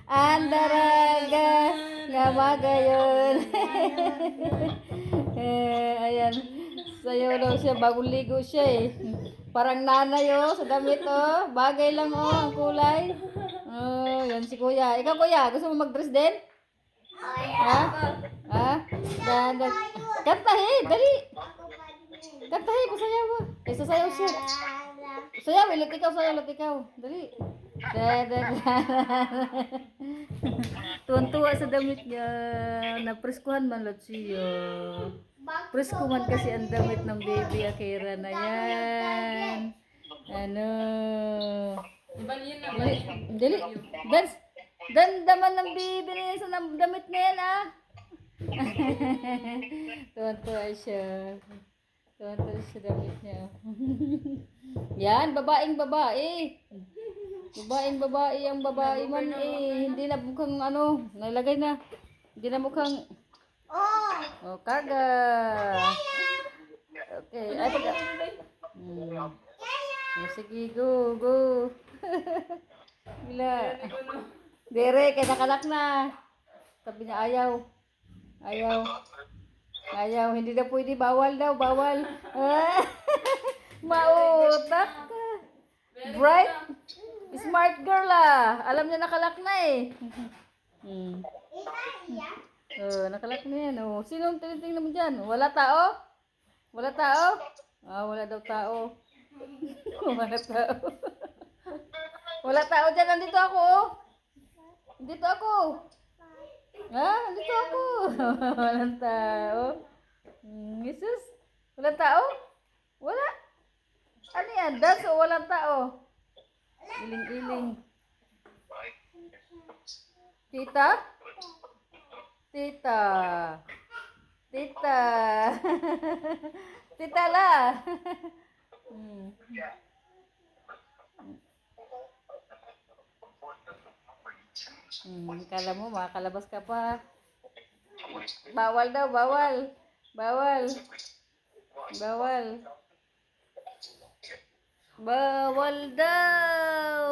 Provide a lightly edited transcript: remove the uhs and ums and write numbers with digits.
Andaraga nga magayon. Ayan. Sayaw daw siya, bagong ligo siya eh. Parang nanay oh, sa damit oh. Bagay lang oh, ang kulay. Oh, yan si kuya. Ikaw kuya, gusto mo mag-dress din? Ha? Ha? Dan. Kantahe, dali. Kantahe, pasayaw mo. Eh, sasayaw siya. Sayaw, ilit ikaw, sayaw, ilit ikaw. Dali. Tuwan-tuwa sa damit niya. Napreskuhan man lot siya. Presko man kasi ang damit ng baby Akira na yan. Ano? Dali. Dali. Dance. Dandaman ng baby na yan sa damit na yan ah. Tuwan-tuwa siya. Tuwan-tuwa sa damit niya. Yan, babaeng babae. Babaeng babae ang babae man eh. Hindi na mukhang ano, nalagay na. Hindi na mukhang oh, kaga. Okay, ay pag sige, go, go. Bila. Dere, kaya nakalak na. Sabi niya ayaw. Ayaw. Ayaw, hindi na pwede. Bawal daw, bawal. Ah, mautak ka. Bright. Smart girl ah. Alam niya nakalak na eh. Oh, nakalak na yan. Oh. Sinong tinitingnan mo dyan? Wala tao? Wala tao? Ah, wala daw tao. Wala tao. Wala tao dyan. Nandito ako oh. Nandito ako. Ha? Nandito ako. Walang tao. Jesus. Walang tao? Wala. Ano yan? Dance o walang tao? Iling-iling. Tita? Tita. Tita. Tita la. Kala mo makakalabas ka pa. Bawal daw, bawal. Bawal. Bawal. Bawal daw.